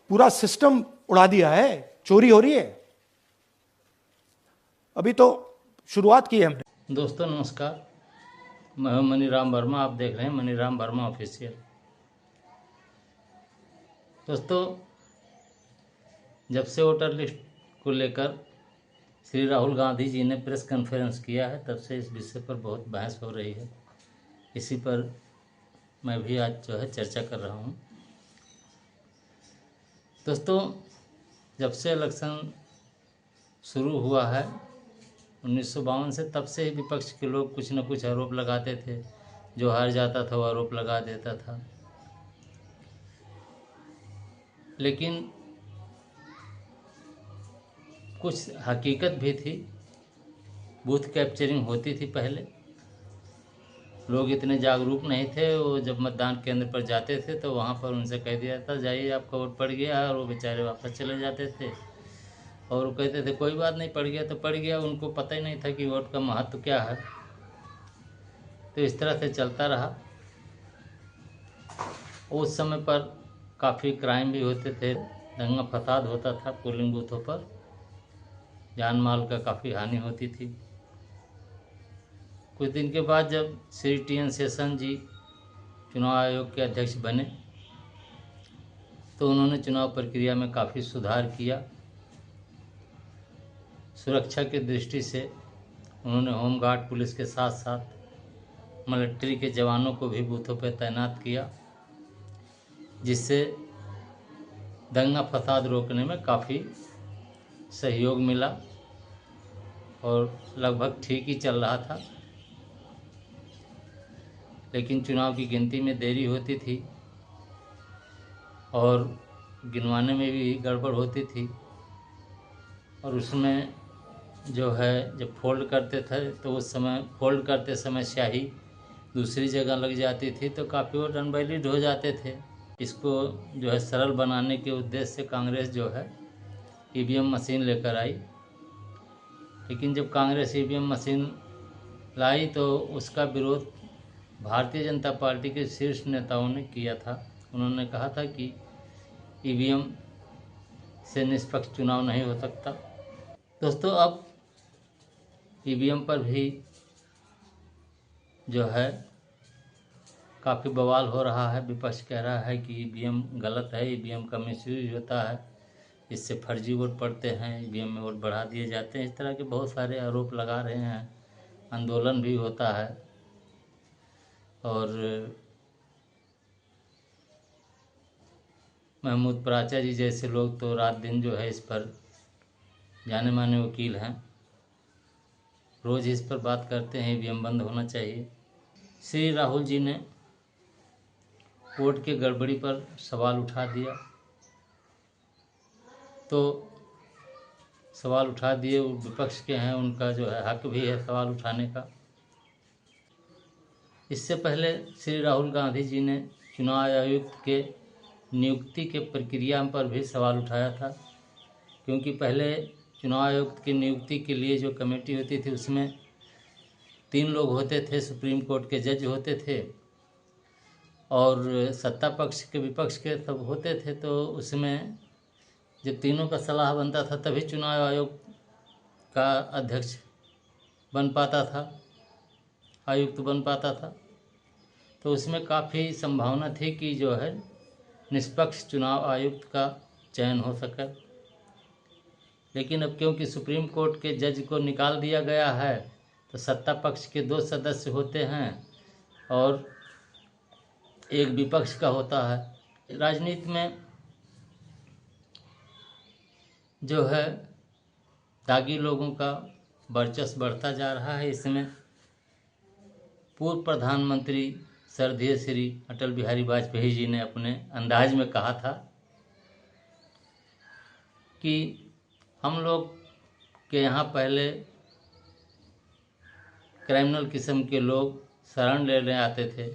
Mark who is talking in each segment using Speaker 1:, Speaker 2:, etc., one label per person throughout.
Speaker 1: पूरा सिस्टम उड़ा दिया है, चोरी हो रही है। अभी तो शुरुआत की है हमने।
Speaker 2: दोस्तों नमस्कार, मैं हूं मनीराम वर्मा। आप देख रहे हैं मनीराम वर्मा ऑफिशियल। दोस्तों, जब से वोटर लिस्ट को लेकर श्री राहुल गांधी जी ने प्रेस कॉन्फ्रेंस किया है, तब से इस विषय पर बहुत बहस हो रही है। इसी पर मैं भी आज चर्चा कर रहा हूं। दोस्तों, जब से इलेक्शन शुरू हुआ है 1952 से, तब से ही विपक्ष के लोग कुछ न कुछ आरोप लगाते थे। जो हार जाता था वो आरोप लगा देता था, लेकिन कुछ हकीकत भी थी। बूथ कैप्चरिंग होती थी पहले। लोग इतने जागरूक नहीं थे। वो जब मतदान केंद्र पर जाते थे तो वहाँ पर उनसे कह दिया जाता, जाइए आपका वोट पड़ गया, और वो बेचारे वापस चले जाते थे। और वो कहते थे कोई बात नहीं, पड़ गया तो पड़ गया। उनको पता ही नहीं था कि वोट का महत्व क्या है। तो इस तरह से चलता रहा। उस समय पर काफ़ी क्राइम भी होते थे, दंगा फसाद होता था पोलिंग बूथों पर, जान माल का काफ़ी हानि होती थी। कुछ दिन के बाद जब श्री टी.एन. शेषन जी चुनाव आयोग के अध्यक्ष बने, तो उन्होंने चुनाव प्रक्रिया में काफ़ी सुधार किया। सुरक्षा की दृष्टि से उन्होंने होमगार्ड पुलिस के साथ साथ मिलिट्री के जवानों को भी बूथों पर तैनात किया, जिससे दंगा फसाद रोकने में काफ़ी सहयोग मिला और लगभग ठीक ही चल रहा था। लेकिन चुनाव की गिनती में देरी होती थी और गिनवाने में भी गड़बड़ होती थी। और उसमें जब फोल्ड करते थे तो उस समय फोल्ड करते समय स्याही दूसरी जगह लग जाती थी, तो काफ़ी वोट अनवैलिड हो जाते थे। इसको सरल बनाने के उद्देश्य से कांग्रेस ईवीएम मशीन लेकर आई। लेकिन जब कांग्रेस ईवीएम मशीन लाई तो उसका विरोध भारतीय जनता पार्टी के शीर्ष नेताओं ने किया था। उन्होंने कहा था कि ईवीएम से निष्पक्ष चुनाव नहीं हो सकता। दोस्तों, अब ईवीएम पर भी काफ़ी बवाल हो रहा है। विपक्ष कह रहा है कि ईवीएम गलत है, ईवीएम का मिसयूज होता है, इससे फर्जी वोट पड़ते हैं, ईवीएम में वोट बढ़ा दिए जाते हैं। इस तरह के बहुत सारे आरोप लगा रहे हैं। आंदोलन भी होता है और महमूद प्राचा जी जैसे लोग तो रात दिन इस पर जाने माने वकील हैं, रोज़ इस पर बात करते हैं ईवीएम बंद होना चाहिए। श्री राहुल जी ने वोट के गड़बड़ी पर सवाल उठा दिया, तो सवाल उठा दिए। वो विपक्ष के हैं, उनका हक भी है सवाल उठाने का। इससे पहले श्री राहुल गांधी जी ने चुनाव आयुक्त के नियुक्ति के प्रक्रिया पर भी सवाल उठाया था, क्योंकि पहले चुनाव आयुक्त की नियुक्ति के लिए जो कमेटी होती थी उसमें 3 लोग होते थे। सुप्रीम कोर्ट के जज होते थे और सत्ता पक्ष के विपक्ष के सब होते थे। तो उसमें जब तीनों का सलाह बनता था तभी चुनाव आयोग का अध्यक्ष बन पाता था, आयुक्त बन पाता था। तो उसमें काफ़ी संभावना थी कि निष्पक्ष चुनाव आयुक्त का चयन हो सके। लेकिन अब क्योंकि सुप्रीम कोर्ट के जज को निकाल दिया गया है, तो सत्ता पक्ष के 2 सदस्य होते हैं और एक विपक्ष का होता है। राजनीति में दागी लोगों का वर्चस्व बढ़ता जा रहा है। इसमें पूर्व प्रधानमंत्री स्वर्गीय श्री अटल बिहारी वाजपेयी जी ने अपने अंदाज में कहा था कि हम लोग के यहाँ पहले क्रिमिनल किस्म के लोग शरण लेने आते थे,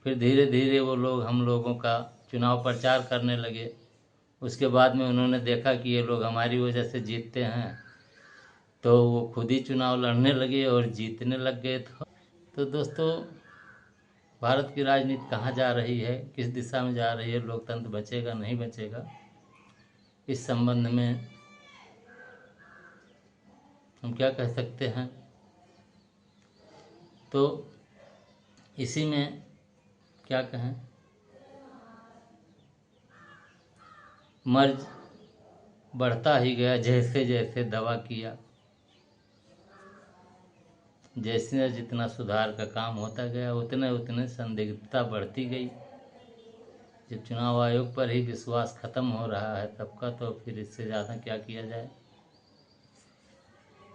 Speaker 2: फिर धीरे धीरे वो लोग हम लोगों का चुनाव प्रचार करने लगे। उसके बाद में उन्होंने देखा कि ये लोग हमारी वजह से जीतते हैं, तो वो खुद ही चुनाव लड़ने लगे और जीतने लग गए। तो दोस्तों, भारत की राजनीति कहाँ जा रही है, किस दिशा में जा रही है, लोकतंत्र बचेगा नहीं बचेगा, इस संबंध में हम क्या कह सकते हैं, तो इसी में क्या कहें, मर्ज बढ़ता ही गया जैसे जैसे दवा किया, जैसे जितना सुधार का काम होता गया उतने उतने संदिग्धता बढ़ती गई। जब चुनाव आयोग पर ही विश्वास खत्म हो रहा है सबका, तो फिर इससे ज़्यादा क्या किया जाए।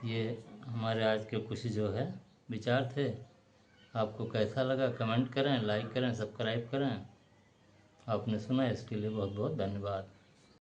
Speaker 2: ये हमारे आज के कुछ जो है विचार थे। आपको कैसा लगा कमेंट करें, लाइक करें, सब्सक्राइब करें। आपने सुना इसके लिए बहुत बहुत धन्यवाद।